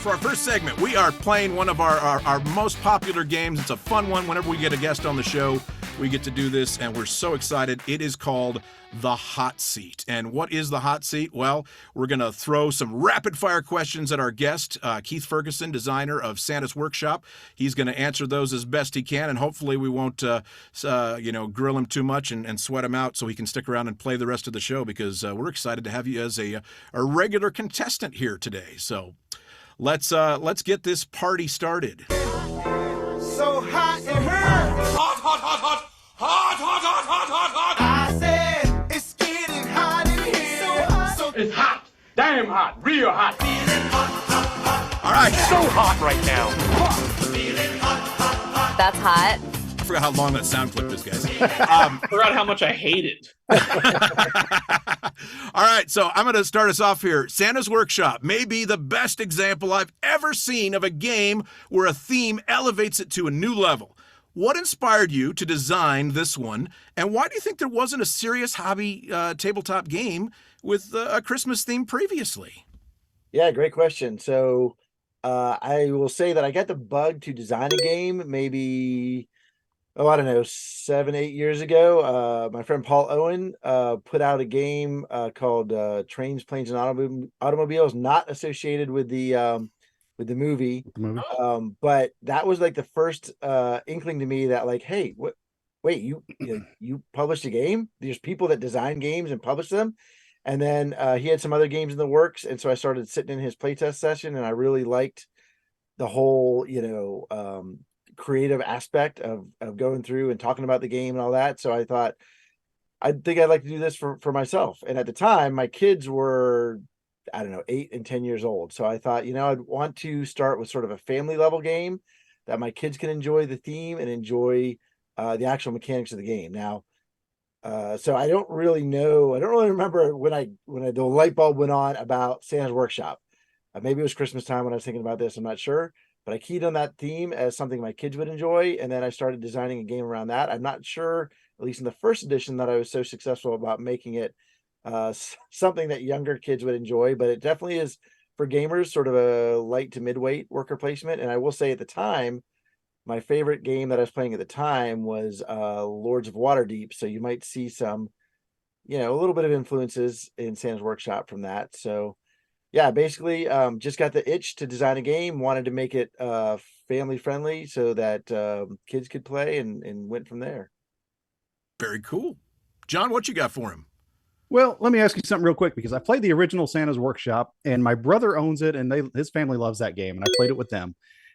for our first segment, we are playing one of our most popular games. It's a fun one. Whenever we get a guest on the show, we get to do this, and we're so excited. It is called the Hot Seat. And what is the Hot Seat? Well, we're going to throw some rapid-fire questions at our guest, Keith Ferguson, designer of Santa's Workshop. He's going to answer those as best he can, and hopefully we won't grill him too much and sweat him out so he can stick around and play the rest of the show, because we're excited to have you as a regular contestant here today. So let's get this party started. So hot in here. Hot, hot, hot, hot. Hot, hot, hot, hot, hot, hot. I said it's getting hot in here. So hot. It's hot. Damn hot. Real hot. Feeling hot, hot, hot. All right. So hot right now. Feeling hot, hot, hot. That's hot. I forgot how long that sound clip is, guys. Forgot how much I hate it. All right, so I'm going to start us off here. Santa's Workshop may be the best example I've ever seen of a game where a theme elevates it to a new level. What inspired you to design this one, and why do you think there wasn't a serious hobby tabletop game with a Christmas theme previously? Yeah, great question. So I will say that I got the bug to design a game maybe, I don't know, 7-8 years ago. My friend Paul Owen put out a game called Trains, Planes, and Automobiles, not associated with the movie. But that was like the first inkling to me that, like, hey, wait, you published a game? There's people that design games and publish them. And then he had some other games in the works, and so I started sitting in his playtest session, and I really liked the whole creative aspect of going through and talking about the game and all that. So I thought, I think I'd like to do this for myself. And at the time, my kids were, 8 and 10 years old. So I thought, I'd want to start with sort of a family level game that my kids can enjoy the theme and enjoy the actual mechanics of the game. Now, so I don't really remember when the light bulb went on about Santa's Workshop. Maybe it was Christmas time when I was thinking about this. I'm not sure, but I keyed on that theme as something my kids would enjoy. And then I started designing a game around that. I'm not sure, at least in the first edition, that I was so successful about making it something that younger kids would enjoy, but it definitely is for gamers, sort of a light to midweight worker placement. And I will say at the time, my favorite game that I was playing at the time was Lords of Waterdeep. So you might see some, a little bit of influences in Santa's Workshop from that. So yeah, basically just got the itch to design a game, wanted to make it family friendly so that kids could play, and went from there. Very cool. John, what you got for him? Well, let me ask you something real quick, because I played the original Santa's Workshop, and my brother owns it, and his family loves that game, and I played it with them.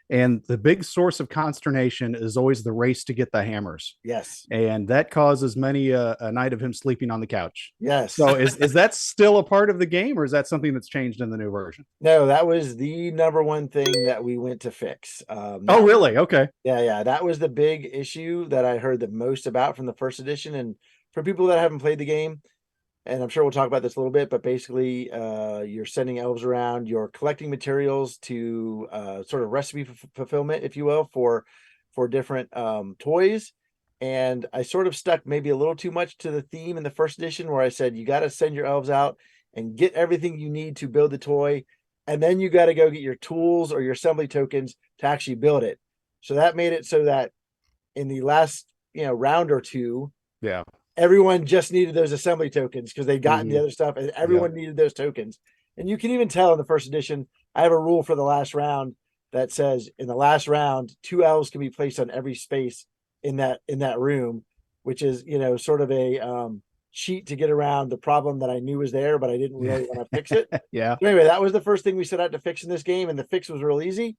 And the big source of consternation is always the race to get the hammers. Yes. And that causes many a night of him sleeping on the couch. Yes. So is that still a part of the game, or is that something that's changed in the new version? No, that was the number one thing that we went to fix. Oh, really? Okay. Yeah. That was the big issue that I heard the most about from the first edition. And for people that haven't played the game, and I'm sure we'll talk about this a little bit, but basically you're sending elves around, you're collecting materials to sort of recipe fulfillment, if you will, for different toys. And I sort of stuck maybe a little too much to the theme in the first edition, where I said, you got to send your elves out and get everything you need to build the toy. And then you got to go get your tools or your assembly tokens to actually build it. So that made it so that in the last, round or two, yeah, everyone just needed those assembly tokens because they'd gotten the other stuff, and everyone needed those tokens. And you can even tell in the first edition, I have a rule for the last round that says in the last round, 2 elves can be placed on every space in that room, which is, sort of a cheat to get around the problem that I knew was there, but I didn't really want to fix it. Yeah. So anyway, that was the first thing we set out to fix in this game. And the fix was real easy.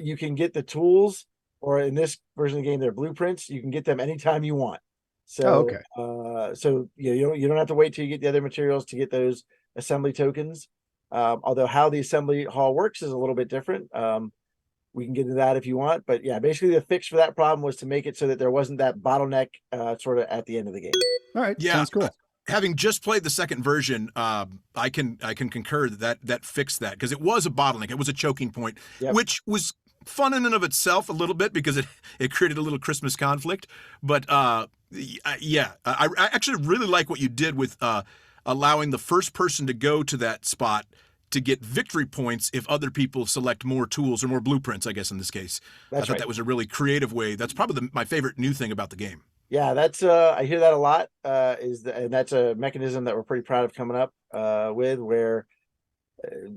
You can get the tools, or in this version of the game, they're blueprints. You can get them anytime you want. So, so you don't have to wait till you get the other materials to get those assembly tokens. Although how the assembly hall works is a little bit different. We can get into that if you want, but yeah, basically the fix for that problem was to make it so that there wasn't that bottleneck sort of at the end of the game. All right. Yeah. Sounds cool. Having just played the second version, I can concur that fixed that, because it was a bottleneck. It was a choking point, which was fun in and of itself a little bit, because it created a little Christmas conflict. But yeah, I actually really like what you did with allowing the first person to go to that spot to get victory points if other people select more tools or more blueprints, I guess in this case. I thought that was a really creative way. That's probably my favorite new thing about the game. Yeah, that's I hear that a lot. And that's a mechanism that we're pretty proud of coming up with, where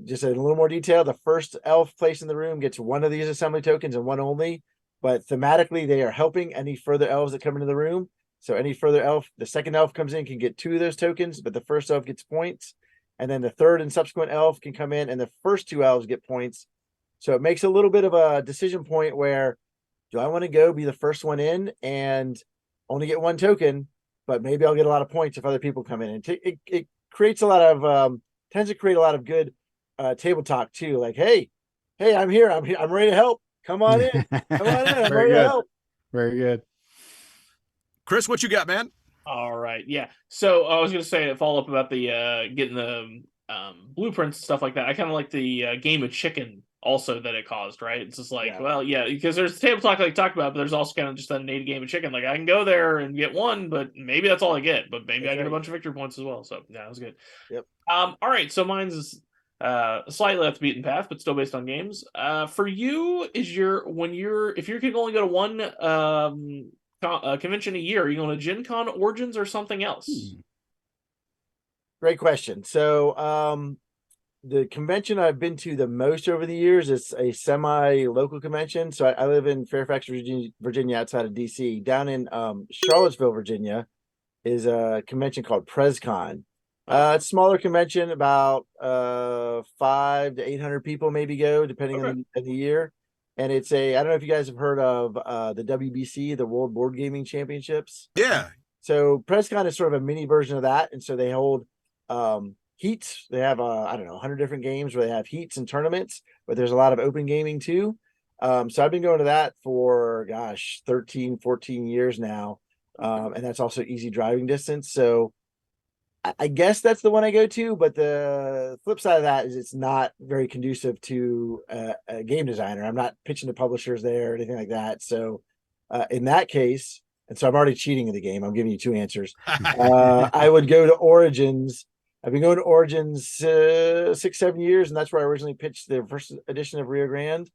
just in a little more detail, the first elf placed in the room gets one of these assembly tokens and one only, but thematically they are helping any further elves that come into the room. So any further elf, the second elf comes in can get 2 of those tokens, but the first elf gets points. And then the third and subsequent elf can come in and the first 2 elves get points. So it makes a little bit of a decision point where, do I want to go be the first one in and only get 1 token, but maybe I'll get a lot of points if other people come in. And it creates a lot of, tends to create a lot of good table talk too. Like, hey, I'm here. I'm ready to help. Come on in. Come on in. I'm ready to help. Very good. Chris, what you got, man? All right, yeah. So I was going to say a follow up about the getting the blueprints and stuff like that. I kind of like the game of chicken also that it caused, right? It's just like, well, yeah, because there's table talk like you talked about, but there's also kind of just that innate game of chicken. Like I can go there and get 1, but maybe that's all I get. But maybe I get a bunch of victory points as well. So yeah, that was good. Yep. All right, so mine's slightly off the beaten path, but still based on games. For you, if you can only go to one convention a year, are you going to Gen Con, Origins, or something else? Great question. So the convention I've been to the most over the years is a semi-local convention. So I live in Fairfax, Virginia, outside of DC. Down in Charlottesville, Virginia, is a convention called PresCon. It's a smaller convention, about 500 to 800 people maybe go, depending on the year. And it's I don't know if you guys have heard of the WBC, the World Board Gaming Championships. Yeah. So PresCon is sort of a mini version of that. And so they hold heats. They have, 100 different games where they have heats and tournaments, but there's a lot of open gaming too. So I've been going to that for, 13, 14 years now. And that's also easy driving distance. So I guess that's the one I go to, but the flip side of that is it's not very conducive to a game designer. I'm not pitching to publishers there or anything like that. So in that case, and so I'm already cheating in the game, I'm giving you 2 answers. I would go to Origins. I've been going to Origins 6-7 years, and that's where I originally pitched the first edition of Rio Grande.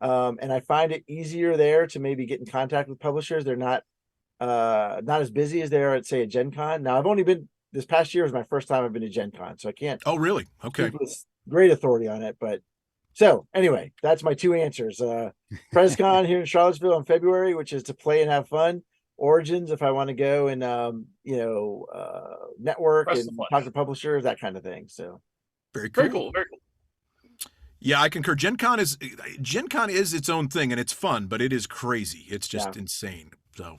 And I find it easier there to maybe get in contact with publishers. They're not as busy as they are at, say, a Gen Con. Now, I've only been, this past year was my first time I've been to Gen Con, so I can't. Oh, really? Okay. Great authority on it, but so anyway, that's my 2 answers. PresCon here in Charlottesville in February, which is to play and have fun. Origins, if I want to go and network and talk to publishers, that kind of thing. So very cool. Very cool. Very cool. Yeah, I concur. Gen Con is its own thing and it's fun, but it is crazy. It's just insane. So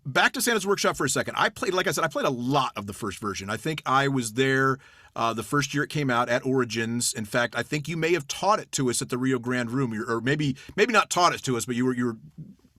back to Santa's Workshop for a second. Like I said, I played a lot of the first version. I think I was there the first year it came out at Origins. In fact, I think you may have taught it to us at the Rio Grande room, or maybe not taught it to us, but you were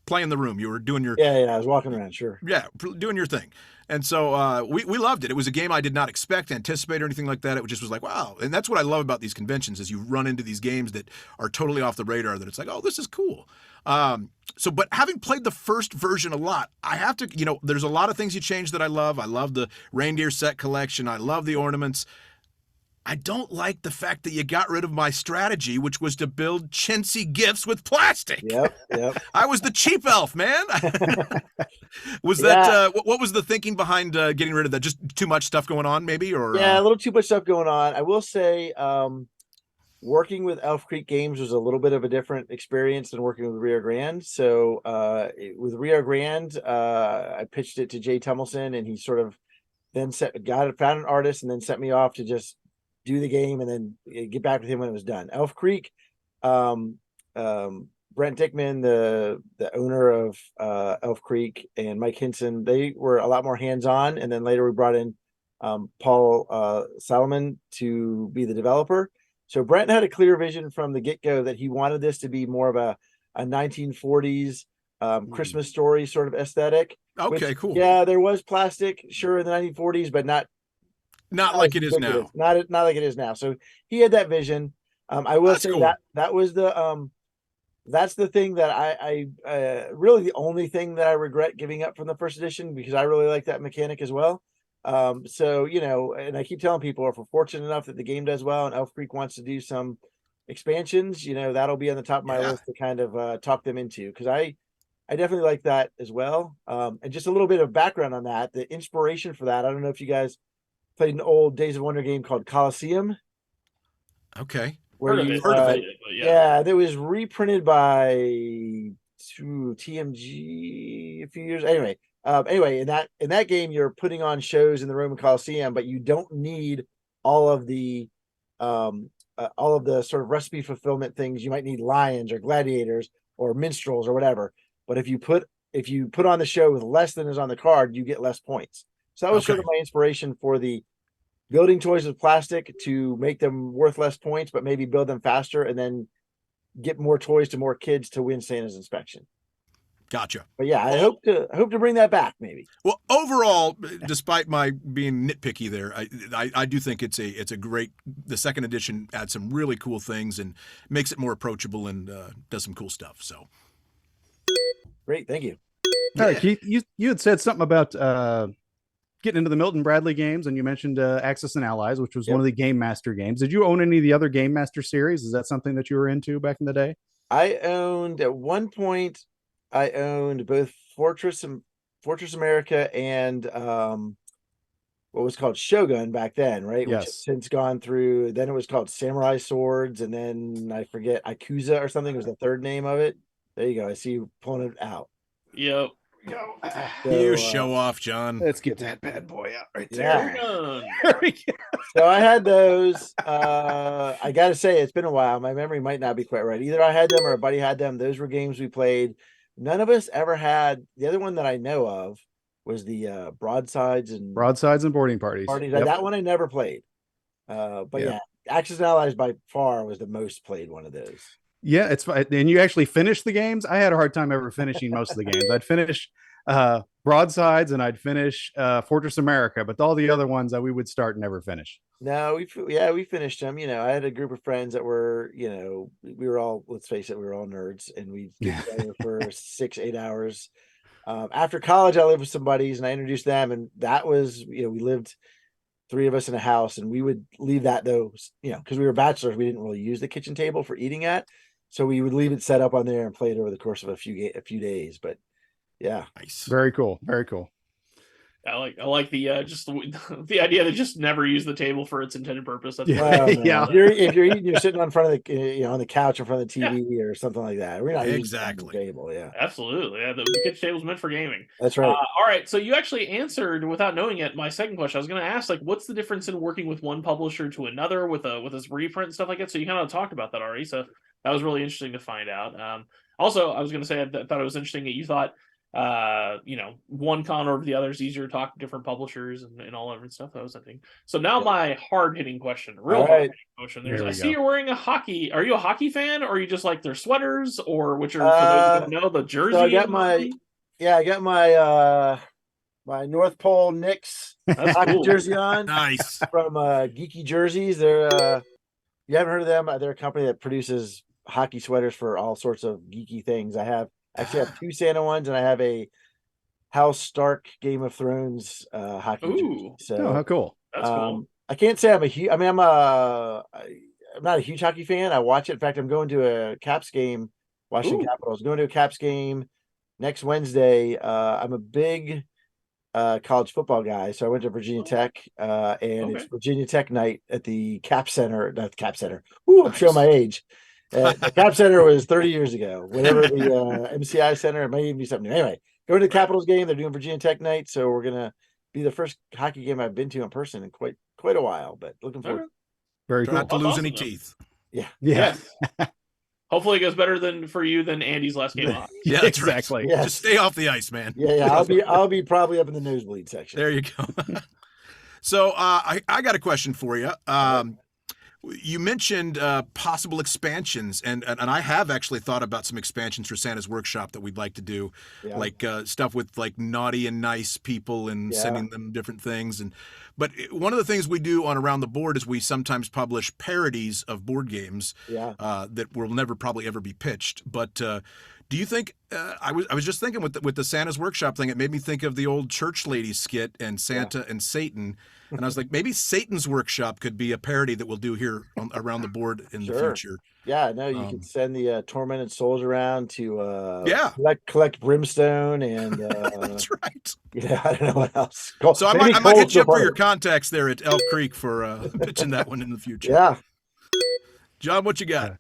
playing the room. You were doing your I was walking around, sure. Yeah, doing your thing. And so we loved it. It was a game I did not expect, anticipate, or anything like that. It just was like, wow. And that's what I love about these conventions is you run into these games that are totally off the radar that it's like, oh, this is cool. But having played the first version a lot, I have to, there's a lot of things you change that I love. I love the reindeer set collection. I love the ornaments. I don't like the fact that you got rid of my strategy, which was to build chintzy gifts with plastic. Yep. I was the cheap elf, man. Was that what was the thinking behind getting rid of that? Just too much stuff going on, maybe, or a little too much stuff going on. I will say, working with Elf Creek Games was a little bit of a different experience than working with Rio Grande. So with Rio Grande, I pitched it to Jay Tummelson, and he sort of then found an artist and then sent me off to just do the game and then get back with him when it was done. Elf Creek, Brent Dickman, the owner of Elf Creek, and Mike Hinson, they were a lot more hands-on. And then later we brought in Paul Salomon to be the developer. So Brent had a clear vision from the get-go that he wanted this to be more of a 1940s Christmas story sort of aesthetic. Okay, cool. Yeah, there was plastic, sure, in the 1940s, but not like it is now. Not like it is now. So he had that vision. I will say cool. that was the that's the thing that I really the only thing that I regret giving up from the first edition, because I really like that mechanic as well. So, and I keep telling people if we're fortunate enough that the game does well and Elf Creek wants to do some expansions, that'll be on the top of my list to kind of talk them into, because I definitely like that as well. And just a little bit of background on that, the inspiration for that. I don't know if you guys played an old Days of Wonder game called Coliseum. Okay. Where Heard you, of it, but yeah. that was reprinted by TMG a few years. Anyway, in that game, you're putting on shows in the Roman Coliseum, but you don't need all of the sort of recipe fulfillment things. You might need lions or gladiators or minstrels or whatever. But if you put on the show with less than is on the card, you get less points. So that was sort of my inspiration for the building toys with plastic to make them worth less points, but maybe build them faster and then get more toys to more kids to win Santa's inspection. Gotcha. But yeah, I hope to bring that back maybe. Well, overall, despite my being nitpicky there, I do think it's a great. The second edition adds some really cool things and makes it more approachable and does some cool stuff. So great, thank you. All right, Keith, you had said something about getting into the Milton Bradley games, and you mentioned Axis and Allies, which was one of the Game Master games. Did you own any of the other Game Master series? Is that something that you were into back in the day? At one point, I owned both Fortress America and what was called Shogun back then, right? Yes. Which has since gone through. Then it was called Samurai Swords, and then I forget, Yakuza or something was the third name of it. There you go. I see you pulling it out. Yep. You show off, John. Let's get that bad boy out right Yeah. there. So I had those. I got to say, it's been a while. My memory might not be quite right. Either I had them or a buddy had them. Those were games we played. None of us ever had. The other one that I know of was the Broadsides and Boarding Parties. Yep. That one I never played. But yeah, Axis and Allies by far was the most played one of those. Yeah, it's fine. And you actually finished the games. I had a hard time ever finishing most of the games. I'd finish Broadsides and I'd finish Fortress America, but all the other ones we would start and never finish. No, we finished them. I had a group of friends that were, we were all, let's face it, we were all nerds, and we'd get together for 6-8 hours. After college, I lived with some buddies and I introduced them, and that was, we lived 3 of us in a house, and we would leave that though, because we were bachelors, we didn't really use the kitchen table for eating at. So we would leave it set up on there and play it over the course of a few days. But yeah, nice, very cool, very cool. I like the just the idea to just never use the table for its intended purpose. That's yeah. If you're eating, you're sitting on front of the on the couch in front of the TV or something like that. We're not exactly using the table. Yeah, absolutely. Yeah, the kitchen table's meant for gaming. That's right. All right, so you actually answered without knowing it my second question. I was going to ask, what's the difference in working with one publisher to another with this reprint and stuff like that? So you kind of talked about that already. So that was really interesting to find out. Also, I was going to say I thought it was interesting that you thought one con over the other is easier to talk to different publishers and all that different stuff. That was the thing. So now my hard-hitting question, hard-hitting question. I see you're wearing are you a hockey fan, or are you just like their sweaters, or which are, for those who don't know, the jersey? So I got my North Pole Knicks hockey jersey on. Nice. From Geeky Jerseys. They're you haven't heard of them? They're a company that produces hockey sweaters for all sorts of geeky things. I have 2 Santa ones, and I have a House Stark Game of Thrones hockey jersey. So how cool. That's cool. I can't say I'm a huge. I'm not a huge hockey fan. I watch it. In fact, I'm going to a Caps game, Washington Capitals. Going to a Caps game next Wednesday. I'm a big college football guy, so I went to Virginia Tech, and it's Virginia Tech night at the Cap Center. Not the Cap Center. Ooh, I'm showing my age. The Cap Center was 30 years ago. Whenever the MCI Center, it might even be something new. Anyway, going to the Capitals game. They're doing Virginia Tech night, so we're gonna be the first hockey game I've been to in person in quite a while. But looking forward. Very cool. Not to lose any teeth. Yeah. Yes. Hopefully, it goes better for you than Andy's last game off. Yeah, exactly. Yes. Just stay off the ice, man. Yeah. I'll be probably up in the nosebleed section. There you go. So I got a question for you. You mentioned possible expansions, and I have actually thought about some expansions for Santa's Workshop that we'd like to do, like stuff with like naughty and nice people and sending them different things. But one of the things we do on Around the Board is we sometimes publish parodies of board games that will never probably ever be pitched. But Do you think I was just thinking with the Santa's Workshop thing, it made me think of the old church lady skit and Santa and Satan, and I was like, maybe Satan's Workshop could be a parody that we'll do here around the board in the future. Yeah, no, you could send the tormented souls around to yeah, collect brimstone and that's right. Yeah, I don't know what else. So I might hit you up for your contacts there at Elf Creek for pitching that one in the future. Yeah, John, what you got?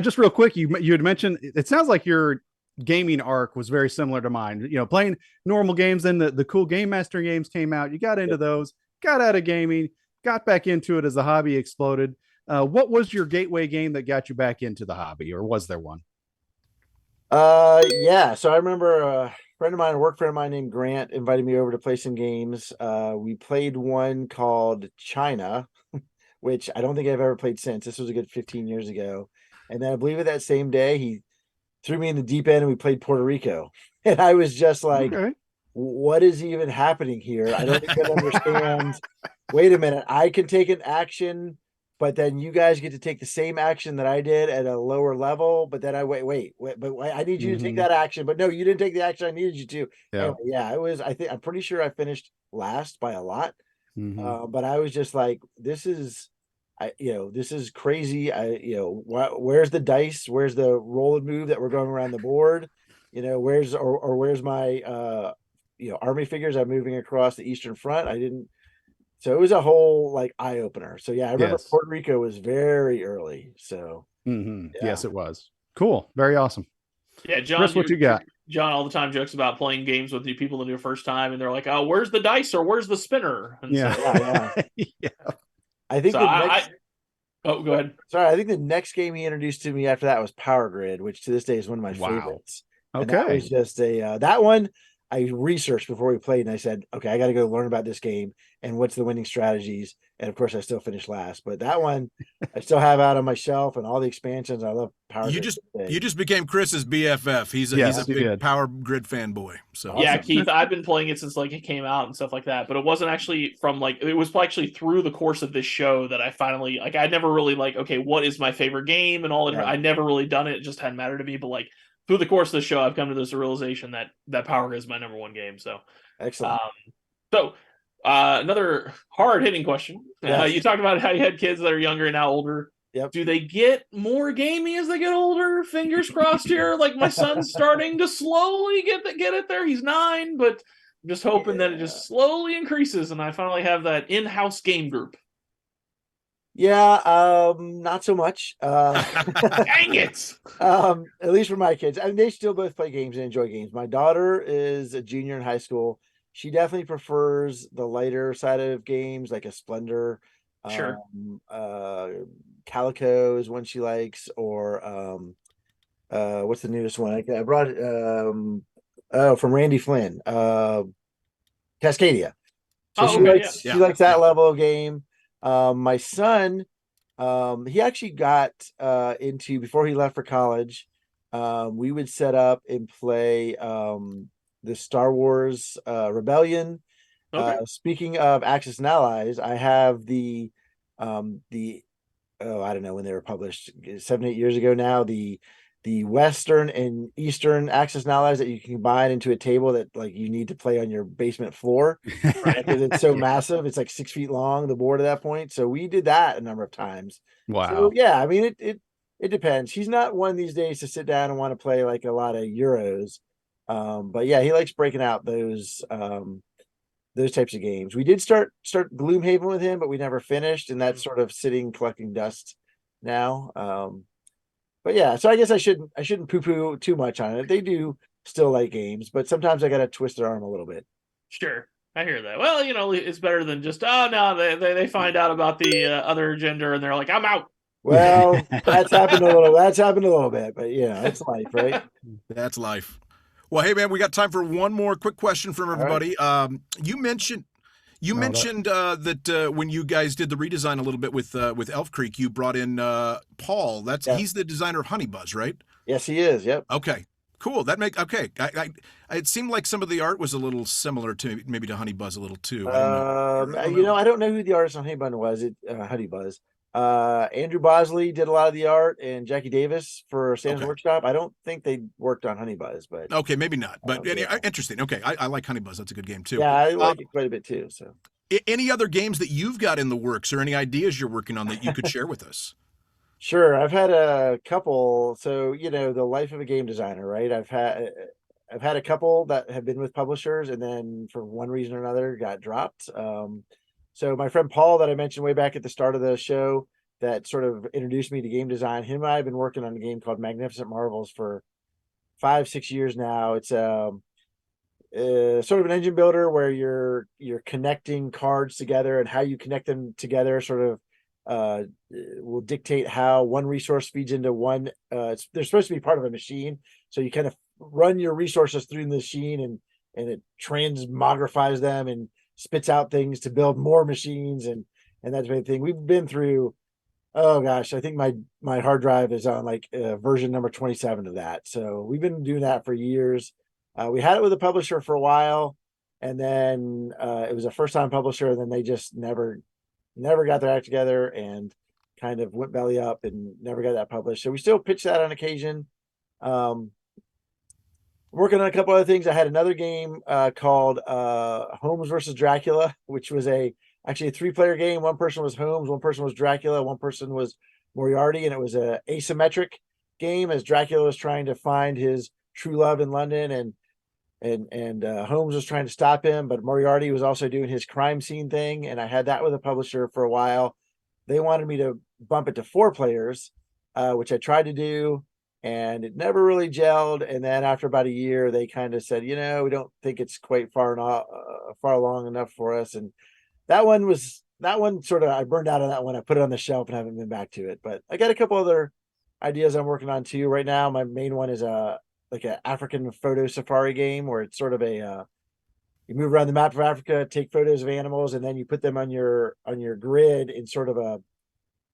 Just real quick, you had mentioned it sounds like your gaming arc was very similar to mine. You know, playing normal games, then the cool Game Master games came out. You got into those, got out of gaming, got back into it as the hobby exploded. What was your gateway game that got you back into the hobby, or was there one? Yeah. So I remember a work friend of mine named Grant invited me over to play some games. We played one called China, which I don't think I've ever played since. This was a good 15 years ago. And then I believe that same day he threw me in the deep end and we played Puerto Rico. And I was just like, what is even happening here? I don't even understand. Wait a minute. I can take an action, but then you guys get to take the same action that I did at a lower level. But then I wait, but I need you to take that action. But no, you didn't take the action I needed you to. Yeah. Anyway, yeah, it was, I'm pretty sure I finished last by a lot. But I was just like, this is crazy. Where's the dice? Where's the roll and move that we're going around the board? Where's my army figures I'm moving across the Eastern Front? So it was a whole like eye opener. So yeah, I remember Puerto Rico was very early. So yes, it was cool. Very awesome. Yeah, John, Chris, what you got? John all the time jokes about playing games with new people the first time, and they're like, "Oh, where's the dice or where's the spinner?" And yeah. I think go ahead. Sorry, I think the next game he introduced to me after that was Power Grid, which to this day is one of my favorites. Okay, and that was just that one I researched before we played, and I said, okay, I got to go learn about this game and what's the winning strategies. And of course, I still finished last, but that one I still have out on my shelf and all the expansions. I love Power Grid. You just became Chris's BFF. He's a big Power Grid fanboy. So yeah, awesome. Keith, I've been playing it since it came out and stuff like that, but it wasn't actually it was actually through the course of this show that I finally I never really okay, what is my favorite game and all. I never really done it. It just hadn't mattered to me, but through the course of the show, I've come to this realization that Power Grid is my number one game. So excellent. Another hard-hitting question. Yes. You talked about how you had kids that are younger and now older. Yep. Do they get more gamey as they get older? Fingers crossed here. My son's starting to slowly get it there. He's 9, but I'm just hoping that it just slowly increases and I finally have that in-house game group. Yeah, not so much. Dang it! At least for my kids. I mean, they still both play games and enjoy games. My daughter is a junior in high school. She definitely prefers the lighter side of games, like a Splendor. Sure. Calico is one she likes, or what's the newest one? I brought from Randy Flynn, Cascadia. So she likes that level of game. My son, he actually got into, before he left for college, we would set up and play the Star Wars Rebellion. Speaking of Axis and Allies, I have the I don't know when they were published, 7-8 years ago now, the Western and Eastern Axis and Allies that you can combine into a table that you need to play on your basement floor, right? Because it's so massive. It's 6 feet long, the board at that point. So we did that a number of times. Wow. So yeah, I mean it depends. He's not one these days to sit down and want to play a lot of Euros. But yeah, he likes breaking out those types of games. We did start Gloomhaven with him, but we never finished, and that's sort of sitting collecting dust now. But yeah, so I guess I shouldn't poo-poo too much on it. They do still like games, but sometimes I gotta twist their arm a little bit. Sure, I hear that. Well, it's better than just they find out about the other gender and they're like, I'm out. Well, that's happened a little bit, but it's life, right? That's life. Well, hey man, we got time for one more quick question from everybody. Right. You mentioned that when you guys did the redesign a little bit with Elf Creek, you brought in Paul. He's the designer of Honey Buzz, right? Yes, he is. Yep. Okay, cool. It seemed like some of the art was a little similar to maybe to Honey Buzz a little too. I don't know who the artist on Honey Buzz was. Honey Buzz. Andrew Bosley did a lot of the art, and Jackie Davis for Santa's Okay. Workshop. I don't think they worked on Honey Buzz, but Okay, maybe not. But yeah. interesting. Okay, I like Honey Buzz. That's a good game too. Yeah, I like it quite a bit too. So, any other games that you've got in the works, or any ideas you're working on that you could share with us? sure, I've had a couple. So, the life of a game designer, right? I've had a couple that have been with publishers, and then for one reason or another got dropped. So my friend Paul that I mentioned way back at the start of the show that sort of introduced me to game design, him and I have been working on a game called Magnificent Marvels for 5-6 years now. It's sort of an engine builder where you're connecting cards together, and how you connect them together sort of will dictate how one resource feeds into one. They're supposed to be part of a machine, so you kind of run your resources through the machine, and it transmogrifies them and spits out things to build more machines, and that type of thing. We've been through, oh gosh, I think my hard drive is on like version number 27 of that. So we've been doing that for years. We had it with a publisher for a while, and then it was a first time publisher, and then they just never got their act together and kind of went belly up and never got that published. So we still pitch that on occasion. Working on a couple other things. I had another game called Holmes versus Dracula, which was actually a 3-player game. One person was Holmes, one person was Dracula, one person was Moriarty, and it was a asymmetric game as Dracula was trying to find his true love in London, and Holmes was trying to stop him, but Moriarty was also doing his crime scene thing. And I had that with a publisher for a while. They wanted me to bump it to 4 players, which I tried to do, and it never really gelled. And then after about a year, they kind of said, we don't think it's quite far along enough for us. And that one sort of, I burned out on that one. I put it on the shelf and haven't been back to it. But I got a couple other ideas I'm working on too right now. My main one is like an African photo safari game where it's sort of you move around the map of Africa, take photos of animals, and then you put them on your grid in sort of a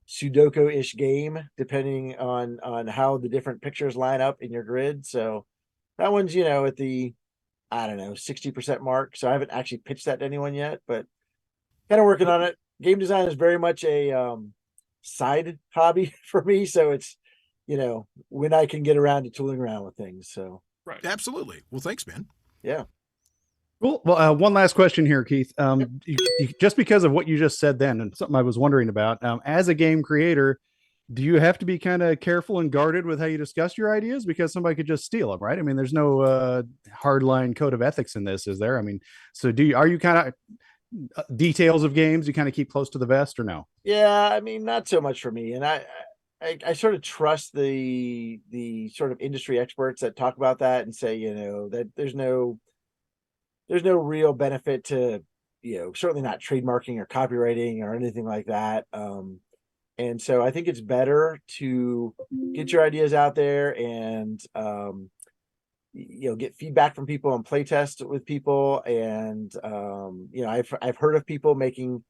Sudoku-ish game, depending on how the different pictures line up in your grid. So that one's, at the, I don't know, 60% mark. So I haven't actually pitched that to anyone yet, but kind of working on it. Game design is very much a side hobby for me. So it's, when I can get around to tooling around with things. So Right. Absolutely. Well, thanks, man. yeah. Cool. Well, one last question here, Keith. Just because of what you just said then, and something I was wondering about, as a game creator, do you have to be kind of careful and guarded with how you discuss your ideas, because somebody could just steal them, right? I mean, there's no hardline code of ethics in this, is there? I mean, so are you kind of details of games you kind of keep close to the vest, or no? Yeah, I mean, not so much for me. And I sort of trust the sort of industry experts that talk about that and say, that there's no real benefit to, certainly not trademarking or copywriting or anything like that. And so I think it's better to get your ideas out there and, get feedback from people and play test with people. And, I've heard of people making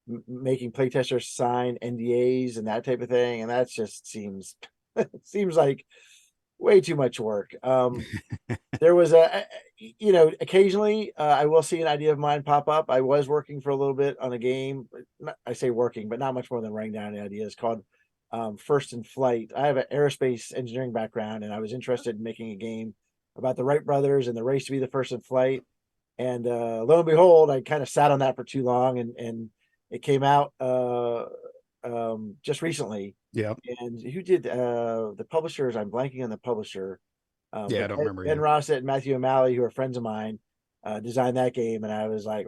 playtesters sign NDAs and that type of thing. And that just seems like way too much work. There was occasionally I will see an idea of mine pop up. I was working for a little bit on a game. I say working, but not much more than writing down ideas, called First in Flight. I have an aerospace engineering background, and I was interested in making a game about the Wright brothers and the race to be the first in flight. And lo and behold, I kind of sat on that for too long, and it came out just recently. Yeah. And who did the publishers? I'm blanking on the publisher. Yeah, I don't remember Ben either. Rossett and Matthew O'Malley, who are friends of mine, designed that game, and I was like,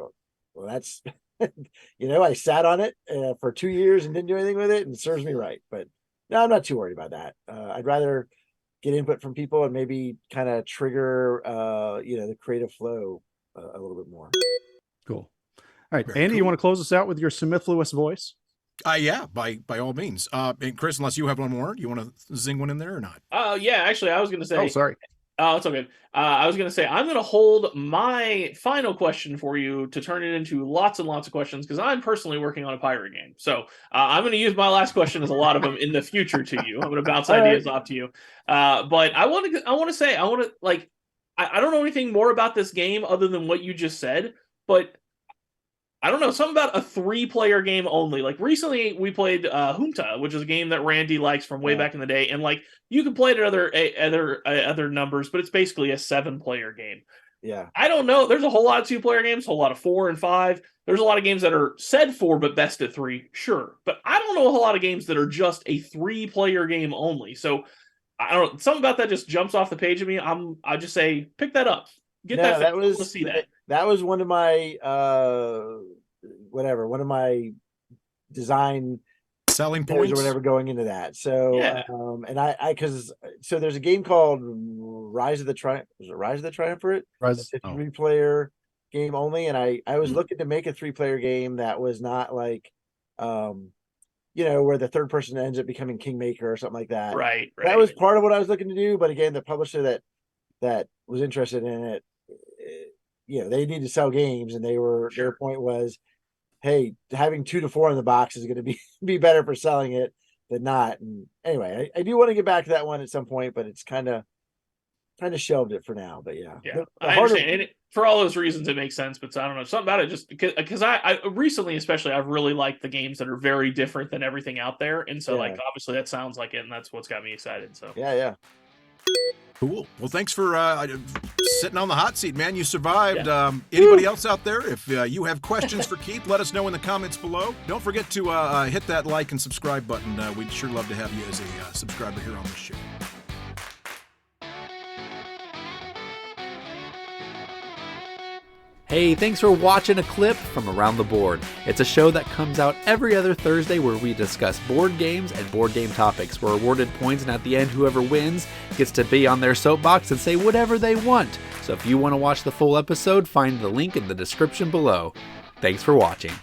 well, that's I sat on it for 2 years and didn't do anything with it, and it serves me right. But no, I'm not too worried about that. I'd rather get input from people and maybe kind of trigger the creative flow a little bit more. Cool. All right, Very Andy, cool. you want to close us out with your mellifluous voice? Yeah, by all means. And Chris, unless you have one more, you want to zing one in there or not? Yeah, actually, I was going to say. Oh, sorry. Oh, it's all good. I was going to say, I'm going to hold my final question for you to turn it into lots and lots of questions, because I'm personally working on a pirate game. So I'm going to use my last question as a lot of them in the future to you. I'm going to bounce ideas off to you. But I want to I don't know anything more about this game other than what you just said, but I don't know, something about a 3-player game only. Like recently we played Junta, which is a game that Randy likes from way back in the day, and like you can play it at other numbers, but it's basically a 7-player game. Yeah. I don't know. There's a whole lot of 2-player games, a whole lot of 4 and 5. There's a lot of games that are said 4 but best at 3, sure. But I don't know a whole lot of games that are just a 3-player game only. So I don't. Something about that just jumps off the page of me. I just say pick that up. Get that. That was to see that. That was one of my one of my design selling points points or whatever going into that. So and I because so there's a game called Rise of the Triumph. Was it Rise of the Triumvirate? It's a 3-player game only, and I was looking to make a 3-player game that was not like where the third person ends up becoming kingmaker or something like that. Right. That was part of what I was looking to do, but again, the publisher that was interested in it, they need to sell games, and their point was, hey, having 2 to 4 in the box is going to be better for selling it than not. And anyway, I do want to get back to that one at some point, but it's kind of shelved it for now. But yeah, I understand. And for all those reasons, it makes sense. But I don't know, something about it just because I recently, especially, I've really liked the games that are very different than everything out there, and so like obviously that sounds like it, and that's what's got me excited. So yeah. Cool. Well, thanks for sitting on the hot seat, man. You survived. Anybody else out there, if you have questions for Keith, let us know in the comments below. Don't forget to hit that like and subscribe button. We'd sure love to have you as a subscriber here on this show. Hey, thanks for watching a clip from Around the Board. It's a show that comes out every other Thursday where we discuss board games and board game topics. We're awarded points, and at the end, whoever wins gets to be on their soapbox and say whatever they want. So if you want to watch the full episode, find the link in the description below. Thanks for watching.